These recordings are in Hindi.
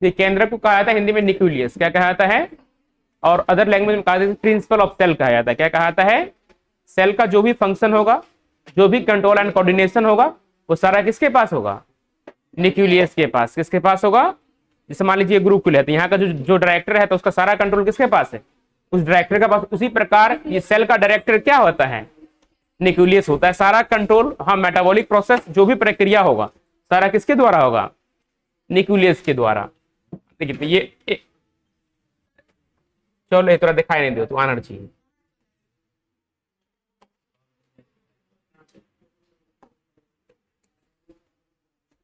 तो केंद्रक को कहा जाता है हिंदी में न्यूक्लियस, क्या कहा जाता है, और अदर लैंग्वेज में कहा जाता है प्रिंसिपल ऑफ सेल कहा जाता है। क्या कहा जाता है, सेल का जो भी फंक्शन होगा, जो भी कंट्रोल एंड कोऑर्डिनेशन होगा, वो सारा किसके पास होगा, न्यूक्लियस के पास। किसके पास होगा, जैसे मान लीजिए गुरुकुल है तो यहाँ का जो डायरेक्टर है तो उसका सारा कंट्रोल किसके पास है, उस डायरेक्टर के पास। उसी प्रकार ये सेल का डायरेक्टर क्या होता है, न्यूक्लियस होता है। सारा कंट्रोल, हाँ, मेटाबॉलिक प्रोसेस जो भी प्रक्रिया होगा सारा किसके द्वारा होगा, न्यूक्लियस के द्वारा। देखिए तो ये चलो ये थोड़ा दिखाई नहीं दो तो आना चाहिए।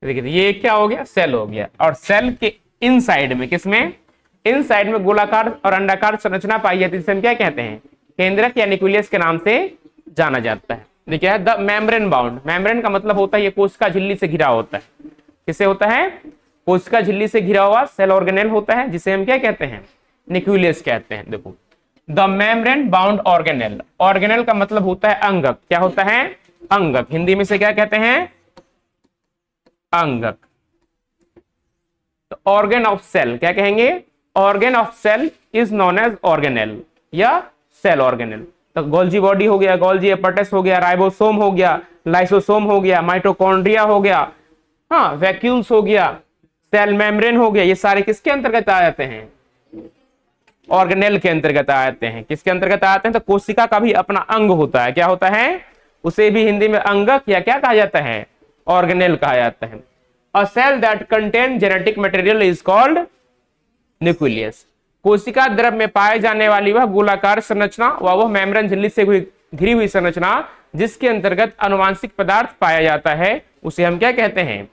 देखिए ये क्या हो गया, सेल हो गया। और सेल के इन साइड में, किसमें, इन साइड में गोलाकार और अंडाकार संरचना पाई जाती है, जिसे हम क्या कहते हैं, केंद्रक या न्यूक्लियस के नाम से जाना जाता है। देखिए द मेम्ब्रेन बाउंड, मेम्ब्रेन का मतलब होता है ये कोशिका झिल्ली से घिरा होता है। किससे होता है, कोशिका झिल्ली से घिरा हुआ सेल ऑर्गेनेल होता है, जिसे हम क्या कहते हैं, न्यूक्लियस कहते हैं। देखो the membrane bound organelle, organelle का मतलब होता है अंगक। क्या होता है, अंगक। हिंदी में से क्या कहते हैं, अंगक। तो ऑर्गेन ऑफ सेल क्या कहेंगे, organ of cell is known as organelle या सेल ऑर्गेनेल। तो गोल्जी बॉडी हो गया, गोल्जी एपरटस हो गया, राइबोसोम हो गया, लाइसोसोम हो गया, माइटोकॉन्ड्रिया हो गया, हाँ, वैक्यूल्स हो गया, सेल मेम्ब्रेन हो गया, ये सारे किसके अंतर्गत आ जाते हैं, ऑर्गेनेल के अंतर्गत आ जाते हैं। किसके अंतर्गत आते हैं, तो कोशिका का भी अपना अंग होता है। क्या होता है, उसे भी हिंदी में अंगक या क्या कहा जाता है, ऑर्गेनेल कहा जाता है। A cell that contain genetic material is called nucleus. कोशिका द्रव में पाए जाने वाली वह गोलाकार संरचना व वह मेम्ब्रेन झिल्ली से घिरी हुई संरचना जिसके अंतर्गत अनुवांशिक पदार्थ पाया जाता है, उसे हम क्या कहते हैं,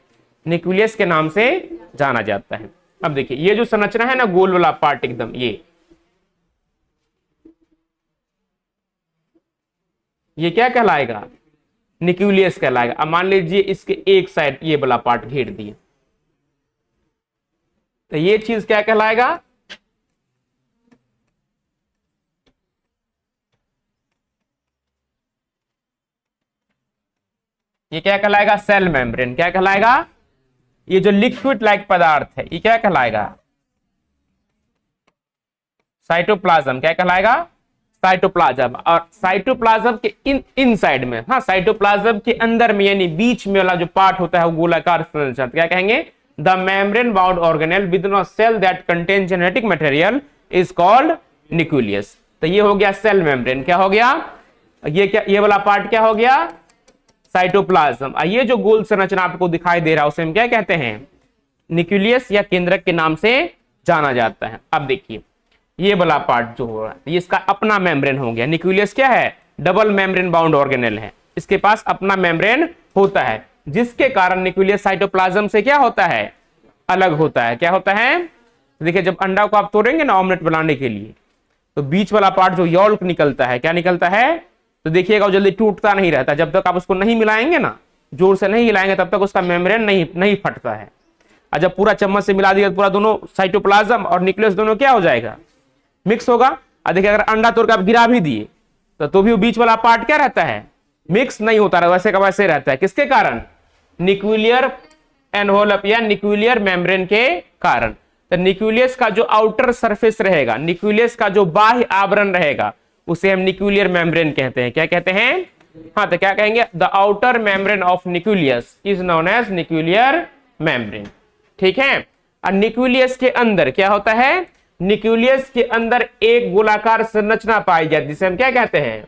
न्यूक्लियस के नाम से जाना जाता है। अब देखिए ये जो संरचना है ना, गोल वाला पार्ट एकदम, ये क्या कहलाएगा, न्यूक्लियस कहलाएगा। अब मान लीजिए इसके एक साइड ये वाला पार्ट घेर दिए, तो ये चीज क्या कहलाएगा, ये क्या कहलाएगा, सेल मेम्ब्रेन। क्या कहलाएगा, ये जो लिक्विड लाइक पदार्थ है ये क्या कहलाएगा, साइटोप्लाज्म। क्या कहलाएगा, साइटोप्लाज्म। और साइटोप्लाज्म के इन साइड में, हाँ, साइटोप्लाज्म के अंदर में यानी बीच में वाला जो पार्ट होता है वो गोलाकार संरचना, क्या कहेंगे, the membrane bound organelle within a cell that contain genetic material is called nucleus. तो ये हो गया सेल मेम्ब्रेन। क्या हो गया, ये क्या, ये वाला पार्ट क्या हो गया, साइटोप्लाज्म। ये जो गोल संरचना आपको दिखाई दे रहा है उसे हम क्या कहते हैं, न्यूक्लियस या केंद्रक के नाम से जाना जाता है। अब देखिए ये वाला पार्ट जो हो रहा है ये इसका अपना मेम्ब्रेन हो गया। न्यूक्लियस क्या है, डबल मेम्ब्रेन बाउंड ऑर्गेनेल है, इसके पास अपना मेम्ब्रेन होता है, जिसके कारण न्यूक्लियस साइटोप्लाज्म से क्या होता है, अलग होता है। क्या होता है, देखिए जब अंडा को आप तोड़ेंगे ना ऑमलेट बनाने के लिए, तो बीच वाला पार्ट जो यॉल्क निकलता है, क्या निकलता है, तो देखिएगा वो जल्दी टूटता नहीं रहता। जब तक आप उसको नहीं मिलाएंगे ना, जोर से नहीं हिलाएंगे, तब तक उसका मेम्ब्रेन नहीं फटता है। और जब पूरा चम्मच से मिला दिया, पूरा दोनों साइटोप्लाज्म और न्यूक्लियस दोनों क्या हो जाएगा, मिक्स होगा। और देखिए अगर अंडा तोड़ के आप गिरा भी दिए तो भी वो बीच वाला पार्ट क्या रहता है, मिक्स नहीं होता रहा, वैसे का वैसे रहता है। किसके कारण, न्यूक्लियर एनवलप या न्यूक्लियर मेम्ब्रेन के कारण। तो न्यूक्लियस का जो आउटर सरफेस रहेगा, न्यूक्लियस का जो बाह्य आवरण रहेगा, उसे हम न्यूक्लियर मेम्ब्रेन कहते हैं। क्या कहते हैं, हाँ, तो क्या कहेंगे, the outer membrane of nucleus is known as nuclear membrane. ठीक है। और न्यूक्लियस के अंदर क्या होता है, न्यूक्लियस के अंदर एक गोलाकार संरचना पाई जाती है, जिसे हम क्या कहते हैं,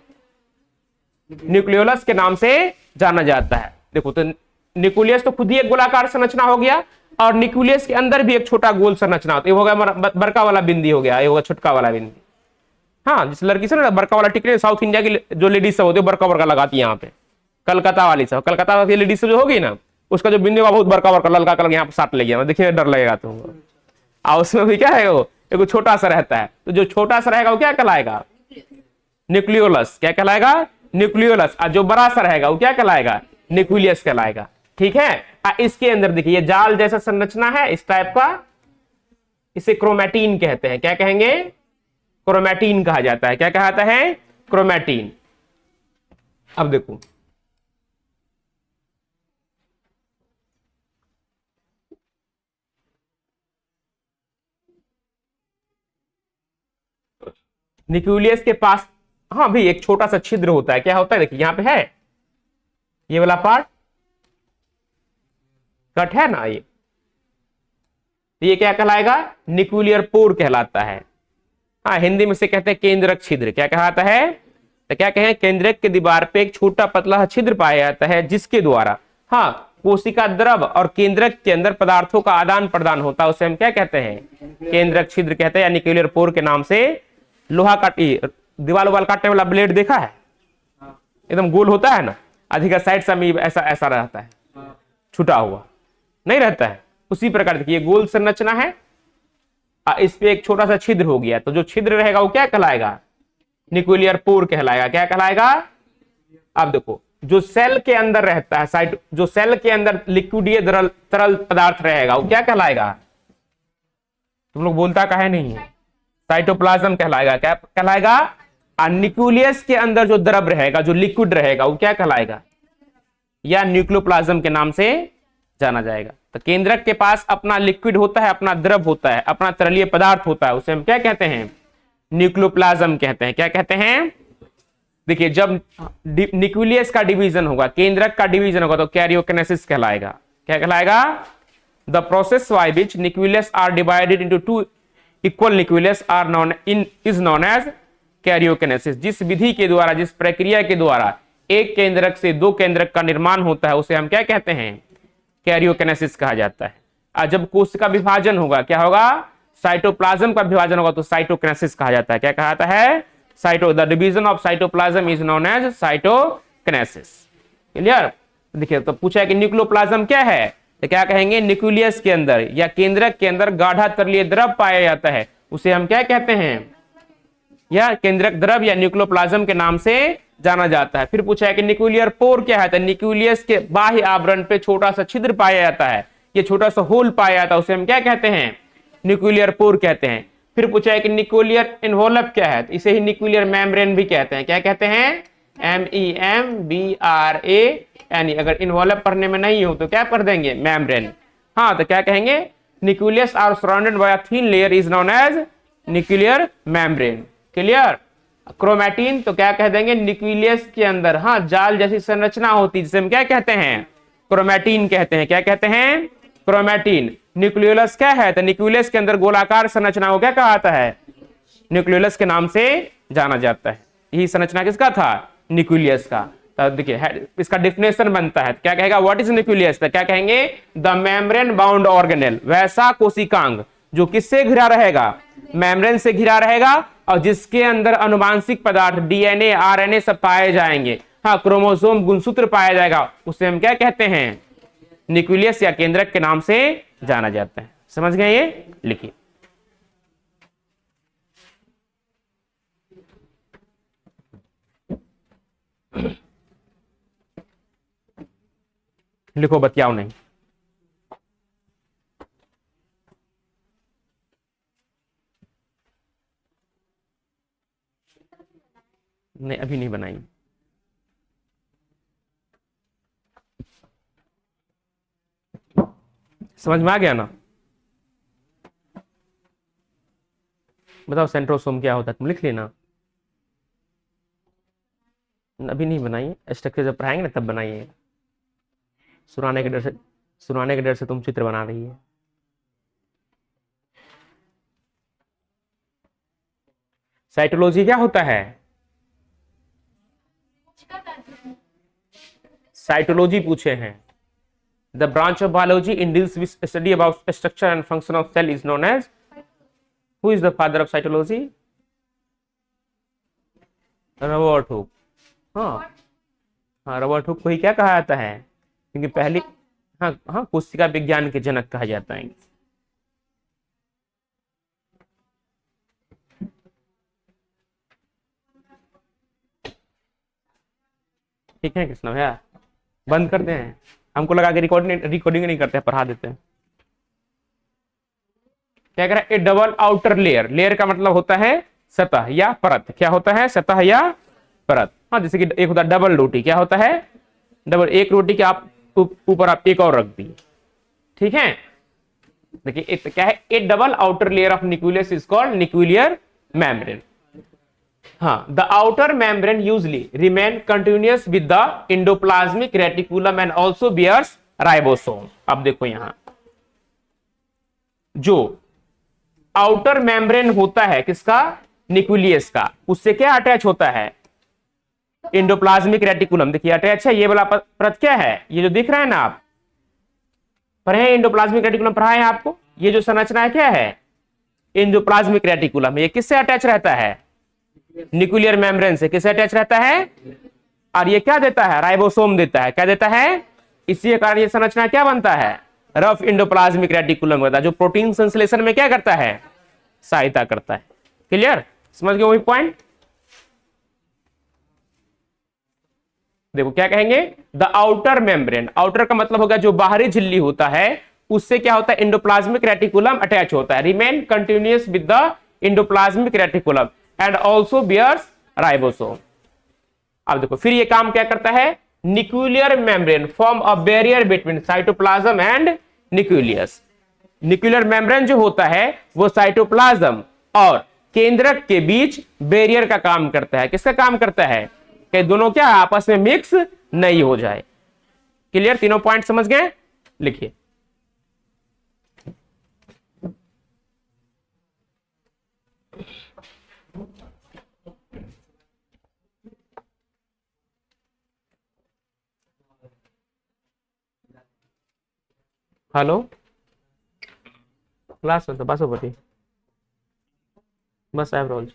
न्यूक्लियोलस के नाम से जाना जाता है। देखो तो न्यूक्लियस तो खुद ही एक गोलाकार संरचना हो गया, और न्यूक्लियस के अंदर भी एक छोटा गोल संरचना होती है। हो गया बड़का वाला बिंदी हो गया, ये होगा छोटका वाला बिंदी। हाँ, जिस लड़की से ना बड़का वाला टिकट, साउथ इंडिया की जो लेडीज सब होती है बड़का बड़का लगाती है यहाँ पे, कलकत्ता वाली सब, कलकत्ता वाली लेडीज सब जो होगी ना, उसका जो बिंदी होगा बहुत बड़का बड़का ललका कलर यहाँ पे साट ले गया, देखिए डर लगेगा तुमको। और उसमें भी क्या है, वो एक छोटा सा रहता है, तो जो छोटा सा रहेगा वो क्या कहलाएगा, न्यूक्लियोलस। क्या कहलाएगा, न्यूक्लियोलस। और जो बड़ा सा रहेगा वो क्या कहलाएगा, न्यूक्लियस कहलाएगा। ठीक है। इसके अंदर देखिए ये जाल जैसा संरचना है इस टाइप का, इसे क्रोमैटिन कहते हैं। क्या कहेंगे, क्रोमैटिन कहा जाता है। क्या कहता है, क्रोमैटिन। अब देखो न्यूक्लियस के पास हाँ भाई एक छोटा सा छिद्र होता है, क्या होता है देखिए यहां पे है ये वाला पार्ट कट है ना, ये क्या कहलाएगा, न्यूक्लियर पोर कहलाता है। हाँ हिंदी में से कहते हैं केंद्रक छिद्र, क्या कहलाता है, तो क्या कहें, केंद्रक के दीवार पे एक छोटा पतला छिद्र पाया जाता है जिसके द्वारा हाँ कोशिका द्रव और केंद्रक के अंदर पदार्थों का आदान प्रदान होता है, उसे हम क्या कहते हैं, केंद्रक छिद्र कहते हैं या न्यूक्लियर पोर के नाम से। लोहा का दीवार उवाल काटने वाला ब्लेड देखा है, एकदम गोल होता है ना, अधिकतर साइड से ऐसा ऐसा रहता है, छुटा हुआ नहीं रहता है, उसी प्रकार देखिए गोल संरचना है, इस पे एक छोटा सा छिद्र हो गया, तो जो छिद्र रहेगा वो क्या कहलाएगा, न्यूक्लियर पोर कहलाएगा। क्या कहलाएगा, अब देखो जो सेल के अंदर रहता है साइट, जो सेल के अंदर लिक्विड तरल पदार्थ रहेगा वो क्या कहलाएगा, तुम लोग बोलता काहे नहीं है, साइटोप्लाज्म कहलाएगा। क्या कहलाएगा, न्यूक्लियस के अंदर जो द्रव रहेगा, जो लिक्विड रहेगा वो क्या कहलाएगा, या न्यूक्लियोप्लाज्म के नाम से जाना जाएगा। तो केंद्रक के पास अपना लिक्विड होता है, अपना द्रव होता है, अपना तरलीय पदार्थ होता है, उसे हम क्या कहते हैं, न्यूक्लियोप्लाज्म कहते हैं। क्या कहते हैं, देखिए जब न्यूक्लियस का डिवीजन होगा, केंद्रक का डिवीजन होगा तो कैरियोकिनेसिस कहलाएगा। क्या कहलाएगा, the process by which nucleus are divided into two equal nucleus are known is known as karyokinesis. जिस विधि के द्वारा, जिस प्रक्रिया के द्वारा एक केंद्रक से दो केंद्रक का निर्माण होता है उसे हम क्या कहते हैं, कैरियोकिनेसिस कहा जाता है। जब कोशिका विभाजन होगा, क्या होगा, साइटोप्लाज्म का विभाजन होगा तो साइटोकिनेसिस कहा जाता है। क्या कहा जाता है, the division of cytoplasm is known as cytokinesis. Clear. देखिए तो पूछा है कि न्यूक्लियोप्लाज्म क्या है, तो क्या कहेंगे, न्यूक्लियस के अंदर या केंद्रक के अंदर गाढ़ा तरलीय द्रव पाया जाता है, उसे हम क्या कहते हैं, या केंद्रक द्रव या न्यूक्लियोप्लाज्म के नाम से जाना जाता है। फिर पूछा है कि न्यूक्लियर पोर क्या है, तो न्यूक्लियस के बाह्य आवरण पे छोटा सा छिद्र पाया जाता है, ये छोटा सा होल पाया जाता है, उसे हम क्या कहते हैं, न्यूक्लियर पोर कहते हैं। फिर पूछा है कि न्यूक्लियर इन्वॉल्व क्या है, तो इसे ही न्यूक्लियर मेम्ब्रेन भी कहते हैं। क्या कहते हैं, MEMBRAN। अगर इन्वॉल्व पढ़ने में नहीं हो तो क्या पढ़ देंगे, मेम्ब्रेन। हाँ तो क्या कहेंगे, nucleus are surrounded by a thin layer is known as nuclear membrane. Clear. Chromatin तो क्या कह देंगे, न्यूक्लियस के अंदर हाँ जाल जैसी संरचना होती है जिसे हम क्या कहते हैं, क्रोमैटिन कहते हैं। क्या कहते हैं, क्रोमैटिन। न्यूक्लियोलस क्या है, तो न्यूक्लियस के अंदर गोलाकार संरचना को क्या कहा जाता है, न्यूक्लियोलस के नाम से जाना जाता है। यही संरचना किसका था, न्यूक्लियस का। तो देखिए इसका डिफिनेशन बनता है, क्या कहेगा, व्हाट इज न्यूक्लियस, तो क्या कहेंगे, द मेम्ब्रेन बाउंड ऑर्गेनेल, वैसा कोशिकांग जो किससे घिरा रहेगा, मेम्ब्रेन से घिरा रहेगा, और जिसके अंदर अनुवांशिक पदार्थ डीएनए आरएनए सब पाए जाएंगे, हाँ क्रोमोसोम गुणसूत्र पाया जाएगा, उसे हम क्या कहते हैं, न्यूक्लियस या केंद्रक के नाम से जाना जाता है। समझ गए, ये लिखिए। लिखो, बतियाओ नहीं। नहीं अभी नहीं बनाई। समझ में आ गया ना, बताओ सेंट्रोसोम क्या होता है, तुम लिख लेना। अभी नहीं बनाइए, स्ट्रक्चर जब पढ़ाएंगे ना तब बनाइए। सुनाने के डर से तुम चित्र बना रही है। साइटोलॉजी क्या होता है, साइटोलॉजी पूछे हैं। The branch of biology in deals with study about structure and function of cell is known as, who is the father of cytology, Robert Hooke. हाँ हाँ, रॉबर्ट हुक को ही क्या कहा जाता है, क्योंकि पहली हाँ हाँ कोशिका विज्ञान के जनक कहा जाता है। ठीक है कृष्णा भैया, बंद करते हैं, हमको लगा कि रिकॉर्डिंग नहीं करते हैं, पढ़ा देते हैं। क्या कह रहा है, a double outer layer, layer का मतलब होता है सतह या परत। क्या होता है, सतह या परत। हाँ जैसे कि एक होता है डबल रोटी, क्या होता है, डबल, एक रोटी के आप ऊपर आप एक और रख दी, ठीक है। देखिए क्या है, a double outer layer of nucleus is called nuclear membrane. हाँ, the outer membrane usually remain continuous with the endoplasmic reticulum and also bears ribosome. अब देखो यहां जो आउटर मेम्ब्रेन होता है किसका, न्यूक्लियस का, उससे क्या अटैच होता है, इंडोप्लाज्मिक रेटिकुलम। देखिए अटैच है, ये वाला परत क्या है, ये जो दिख रहा है ना, आप पढ़े हैं इंडोप्लाज्मिक रेटिकुलम, पढ़ा है आपको। ये जो संरचना है क्या है, इंडोप्लाज्मिक रेटिकुलम। ये किससे अटैच रहता है, न्यूक्लियर मेम्ब्रेन से। किससे अटैच रहता है, और ये क्या देता है, राइबोसोम देता है। क्या देता है, इसी के कारण ये संरचना क्या बनता है, रफ इंडोप्लाज्मिक रेटिकुलम होता है, जो प्रोटीन संश्लेषण में क्या करता है, सहायता करता है। क्लियर, समझ गए वही पॉइंट। देखो क्या कहेंगे, द आउटर मेम्ब्रेन, आउटर का मतलब होगा जो बाहरी झिल्ली होता है, उससे क्या होता है, इंडोप्लाज्मिक रेटिकुलम अटैच होता है, remain continuous with the endoplasmic reticulum and also bears ribosome. अब देखो फिर ये काम क्या करता है, nuclear membrane form a barrier between cytoplasm and nucleus. Nuclear membrane जो होता है वो साइटोप्लाज्म और केंद्रक के बीच बैरियर का काम करता है। किसका काम करता है, कि दोनों क्या आपस में मिक्स नहीं हो जाए। क्लियर, तीनों पॉइंट समझ गए, लिखिए। हेलो, क्लास में तो बस बस एवरोज